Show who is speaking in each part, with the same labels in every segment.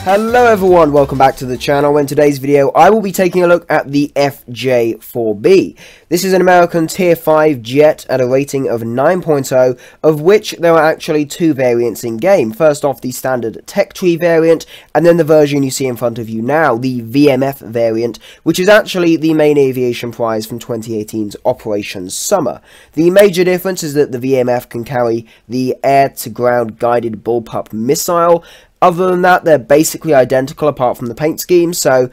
Speaker 1: Hello everyone, welcome back to the channel. In today's video I will be taking a look at the FJ-4B. This is an American tier 5 jet at a rating of 9.0, of which there are actually two variants in game. First off, the standard tech tree variant, and then the version you see in front of you now, the VMF variant, which is actually the main aviation prize from 2018's Operation Summer. The major difference is that the VMF can carry the air-to-ground guided bullpup missile. Other than that, they're basically identical apart from the paint scheme, so,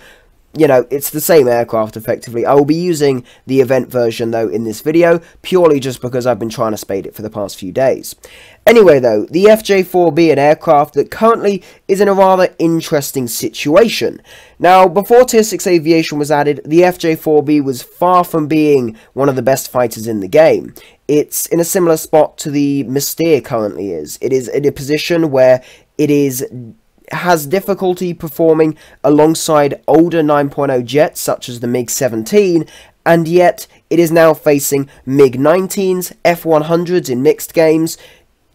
Speaker 1: you know, it's the same aircraft effectively. I will be using the event version, though, in this video, purely just because I've been trying to spade it for the past few days. Anyway, though, the FJ-4B, an aircraft that currently is in a rather interesting situation. Now, before Tier 6 Aviation was added, the FJ-4B was far from being one of the best fighters in the game. It's in a similar spot to the Mystere currently is. It is in a position where it has difficulty performing alongside older 9.0 jets such as the MiG-17, and yet it is now facing MiG-19s, F-100s in mixed games,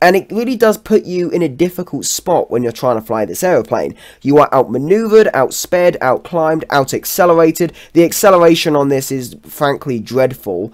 Speaker 1: and it really does put you in a difficult spot when you're trying to fly this aeroplane. You are outmaneuvered, outsped, outclimbed, out-accelerated. The acceleration on this is frankly dreadful.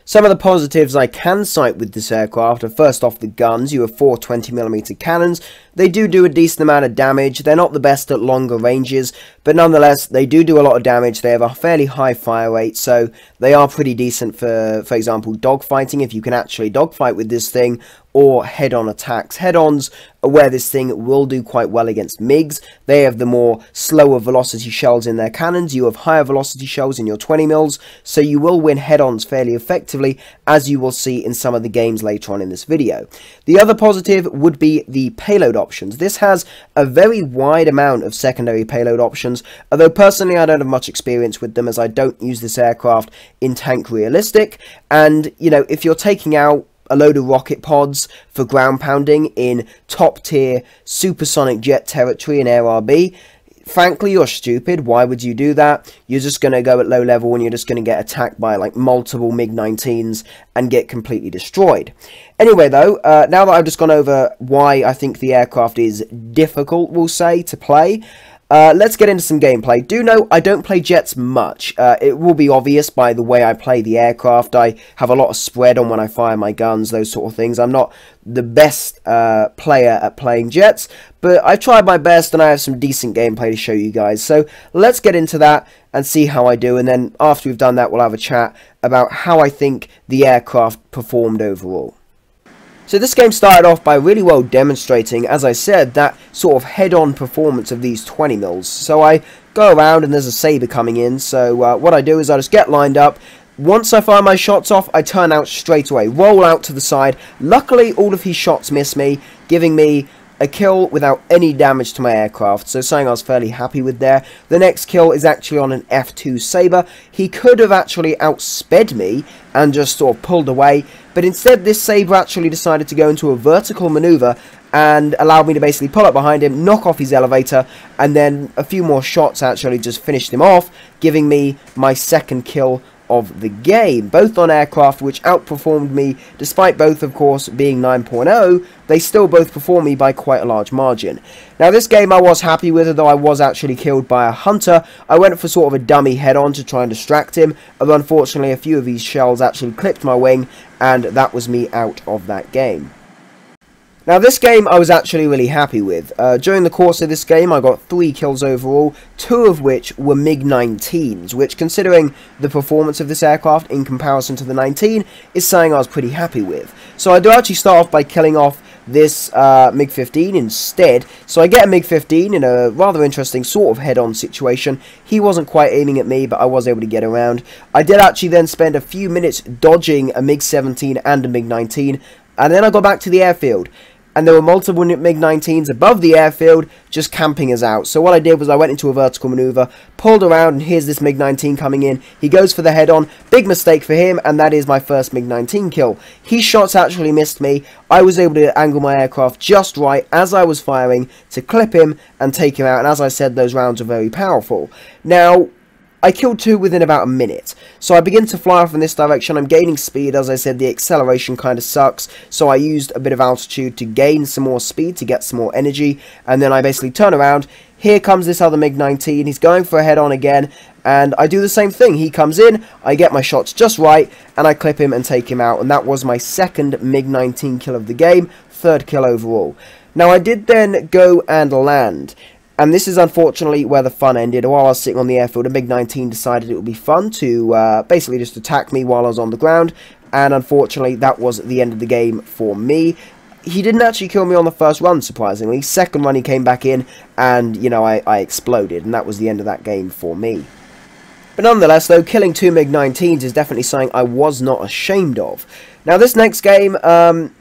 Speaker 1: Some of the positives I can cite with this aircraft are first off the guns. You have four 20mm cannons. They do a decent amount of damage. They're not the best at longer ranges, but nonetheless they do a lot of damage. They have a fairly high fire rate, so they are pretty decent for example, dogfighting, if you can actually dogfight with this thing, or head-on attacks. Head-ons are where this thing will do quite well against MiGs. They have the more slower velocity shells in their cannons. You have higher velocity shells in your 20mm, so you will win head-ons fairly effectively, as you will see in some of the games later on in this video. The other positive would be the payload options. This has a very wide amount of secondary payload options, although personally I don't have much experience with them as I don't use this aircraft in tank realistic, and you know, if you're taking out a load of rocket pods for ground pounding in top tier supersonic jet territory in ARB, frankly you're stupid. Why would you do that? You're just going to go at low level and you're just going to get attacked by like multiple MiG-19s and get completely destroyed. Anyway though, now that I've just gone over why I think the aircraft is difficult, we'll say, to play, let's get into some gameplay. Do note, I don't play jets much. It will be obvious by the way I play the aircraft. I have a lot of spread on when I fire my guns, those sort of things. I'm not the best player at playing jets, but I've tried my best and I have some decent gameplay to show you guys. So let's get into that and see how I do, and then after we've done that we'll have a chat about how I think the aircraft performed overall. So this game started off by really well demonstrating, as I said, that sort of head-on performance of these 20mm. So I go around and there's a Sabre coming in, so what I do is I just get lined up. Once I fire my shots off, I turn out straight away, roll out to the side. Luckily, all of his shots miss me, giving me a kill without any damage to my aircraft, so something I was fairly happy with there. The next kill is actually on an F2 Sabre. He could have actually outsped me and just sort of pulled away, but instead this Sabre actually decided to go into a vertical maneuver and allowed me to basically pull up behind him, knock off his elevator, and then a few more shots actually just finished him off, giving me my second kill of the game. Both on aircraft which outperformed me, despite both of course being 9.0, they still both performed me by quite a large margin. Now this game I was happy with, although I was actually killed by a hunter. I went for sort of a dummy head-on to try and distract him, although unfortunately a few of these shells actually clipped my wing, and that was me out of that game. Now this game I was actually really happy with. During the course of this game I got 3 kills overall, 2 of which were MiG-19s, which considering the performance of this aircraft in comparison to the 19 is something I was pretty happy with. So I do actually start off by killing off this MiG-15 instead. So I get a MiG-15 in a rather interesting sort of head-on situation. He wasn't quite aiming at me, but I was able to get around. I did actually then spend a few minutes dodging a MiG-17 and a MiG-19, and then I got back to the airfield. And there were multiple MiG-19s above the airfield just camping us out. So what I did was I went into a vertical maneuver, pulled around, and here's this MiG-19 coming in. He goes for the head-on. Big mistake for him, and that is my first MiG-19 kill. His shots actually missed me. I was able to angle my aircraft just right as I was firing to clip him and take him out. And as I said, those rounds are very powerful. Now, I killed 2 within about a minute. So I begin to fly off in this direction. I'm gaining speed. As I said, the acceleration kind of sucks. So I used a bit of altitude to gain some more speed, to get some more energy. And then I basically turn around. Here comes this other MiG-19. He's going for a head-on again. And I do the same thing. He comes in, I get my shots just right, and I clip him and take him out. And that was my second MiG-19 kill of the game, 3rd kill overall. Now I did then go and land. And this is unfortunately where the fun ended. While I was sitting on the airfield, a MiG-19 decided it would be fun to basically just attack me while I was on the ground. And unfortunately, that was the end of the game for me. He didn't actually kill me on the first run, surprisingly. Second run, he came back in, and, you know, I exploded. And that was the end of that game for me. But nonetheless, though, killing 2 MiG-19s is definitely something I was not ashamed of. Now, this next game,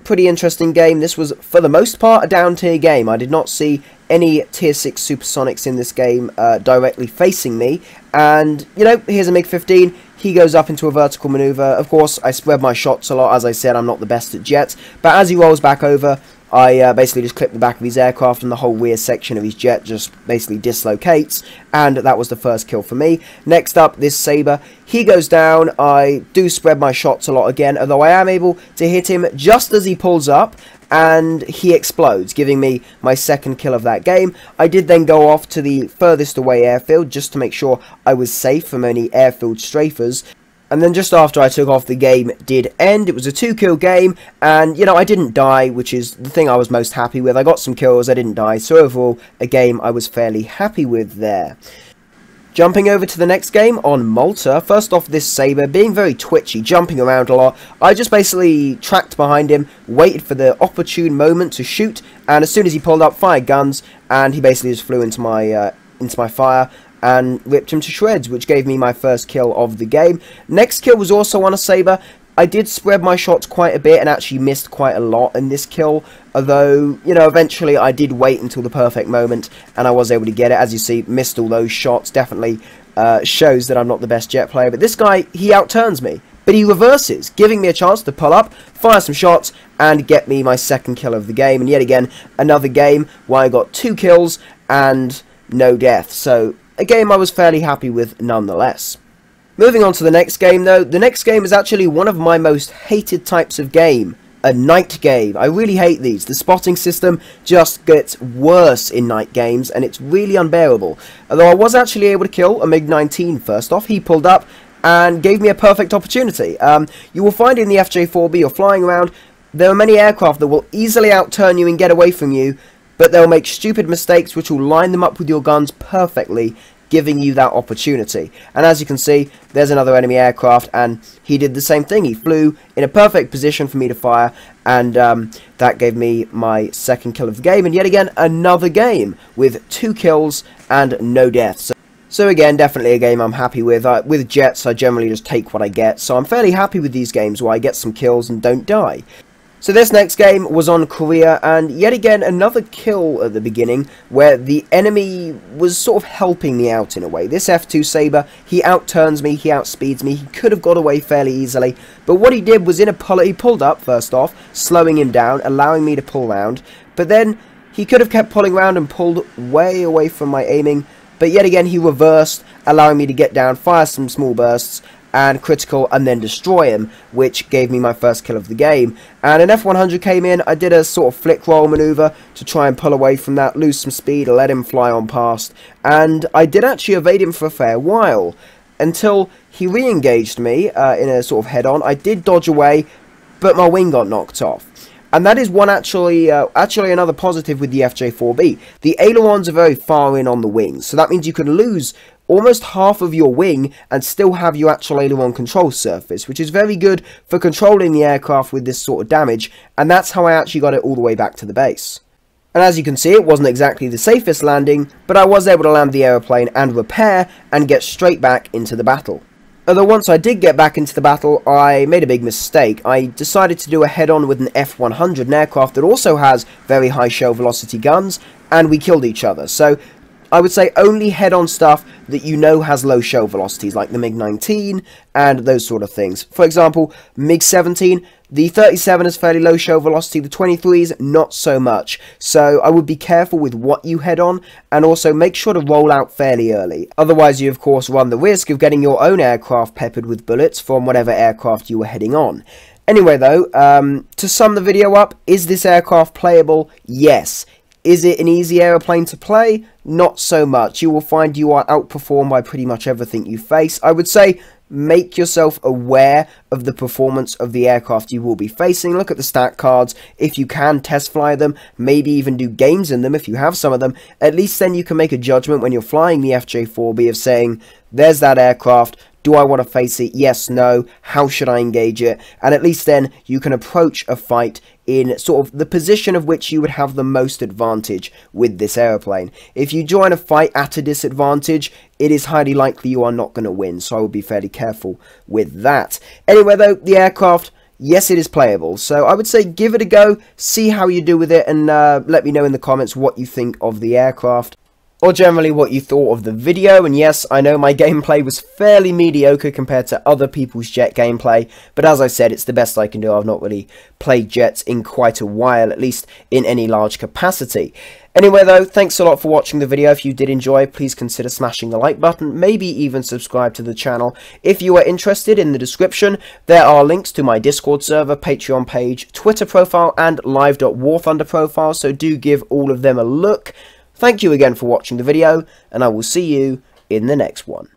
Speaker 1: pretty interesting game. This was, for the most part, a down-tier game. I did not see any Tier 6 supersonics in this game directly facing me. And, you know, here's a MiG-15. He goes up into a vertical maneuver. Of course, I spread my shots a lot. As I said, I'm not the best at jets. But as he rolls back over, I basically just clip the back of his aircraft, and the whole rear section of his jet just basically dislocates, and that was the first kill for me. Next up, this Sabre, he goes down. I do spread my shots a lot again, although I am able to hit him just as he pulls up, and he explodes, giving me my second kill of that game. I did then go off to the furthest away airfield just to make sure I was safe from any airfield strafers. And then just after I took off, the game did end. It was a 2-kill game, and, you know, I didn't die, which is the thing I was most happy with. I got some kills, I didn't die, so overall, a game I was fairly happy with there. Jumping over to the next game on Malta, first off, this Sabre, being very twitchy, jumping around a lot, I just basically tracked behind him, waited for the opportune moment to shoot, and as soon as he pulled up, fired guns, and he basically just flew into my fire, and ripped him to shreds, which gave me my first kill of the game. Next kill was also on a Sabre. I did spread my shots quite a bit and actually missed quite a lot in this kill, although, you know, eventually I did wait until the perfect moment and I was able to get it. As you see, missed all those shots. Definitely shows that I'm not the best jet player, but this guy, he outturns me. But he reverses, giving me a chance to pull up, fire some shots, and get me my second kill of the game. And yet again, another game where I got 2 kills and no death. So a game I was fairly happy with nonetheless. Moving on to the next game though, the next game is actually one of my most hated types of game, a night game. I really hate these. The spotting system just gets worse in night games and it's really unbearable. Although I was actually able to kill a MiG-19 first off, he pulled up and gave me a perfect opportunity. You will find in the FJ-4B or flying around, there are many aircraft that will easily outturn you and get away from you, but they'll make stupid mistakes which will line them up with your guns perfectly, giving you that opportunity. And as you can see, there's another enemy aircraft, and he did the same thing. He flew in a perfect position for me to fire, and that gave me my second kill of the game. And yet again, another game with 2 kills and no deaths. So again, definitely a game I'm happy with. With jets, I generally just take what I get, so I'm fairly happy with these games where I get some kills and don't die. So this next game was on Korea, and yet again another kill at the beginning where the enemy was sort of helping me out in a way. This F2 Sabre, he outturns me, he outspeeds me, he could have got away fairly easily, but what he did was he pulled up first off, slowing him down, allowing me to pull round, but then he could have kept pulling round and pulled way away from my aiming, but yet again he reversed, allowing me to get down, fire some small bursts, and critical, and then destroy him, which gave me my first kill of the game. And an F-100 came in. I did a sort of flick roll maneuver to try and pull away from that, lose some speed, let him fly on past, and I did actually evade him for a fair while, until he re-engaged me in a sort of head-on. I did dodge away, but my wing got knocked off. And that is one actually another positive with the FJ-4B. The ailerons are very far in on the wings, so that means you can lose almost half of your wing and still have your actual aileron control surface, which is very good for controlling the aircraft with this sort of damage, and that's how I actually got it all the way back to the base. And as you can see, it wasn't exactly the safest landing, but I was able to land the aeroplane and repair and get straight back into the battle. Although once I did get back into the battle, I made a big mistake. I decided to do a head-on with an F-100, an aircraft that also has very high shell velocity guns, and we killed each other. So I would say only head-on stuff that you know has low shell velocities, like the MiG-19 and those sort of things. For example, MiG-17, The 37 is fairly low show velocity, the 23s not so much, so I would be careful with what you head on, and also make sure to roll out fairly early. Otherwise you of course run the risk of getting your own aircraft peppered with bullets from whatever aircraft you were heading on. Anyway though, to sum the video up, is this aircraft playable? Yes. Is it an easy aeroplane to play? Not so much. You will find you are outperformed by pretty much everything you face. I would say make yourself aware of the performance of the aircraft you will be facing. Look at the stat cards. If you can test fly them, maybe even do games in them if you have some of them, at least then you can make a judgment when you're flying the FJ-4B of saying, there's that aircraft. Do I want to face it? Yes, no. How should I engage it? And at least then you can approach a fight in sort of the position of which you would have the most advantage with this aeroplane. If you join a fight at a disadvantage, it is highly likely you are not going to win, so I would be fairly careful with that. Anyway though, the aircraft, yes, it is playable, so I would say give it a go, see how you do with it, and let me know in the comments what you think of the aircraft, or generally what you thought of the video. And yes, I know my gameplay was fairly mediocre compared to other people's jet gameplay, but as I said, it's the best I can do. I've not really played jets in quite a while, at least in any large capacity. Anyway though, thanks a lot for watching the video. If you did enjoy, please consider smashing the like button, maybe even subscribe to the channel. If you are interested, in the description there are links to my Discord server, Patreon page, Twitter profile, and live.warthunder profile, so do give all of them a look. Thank you again for watching the video, and I will see you in the next one.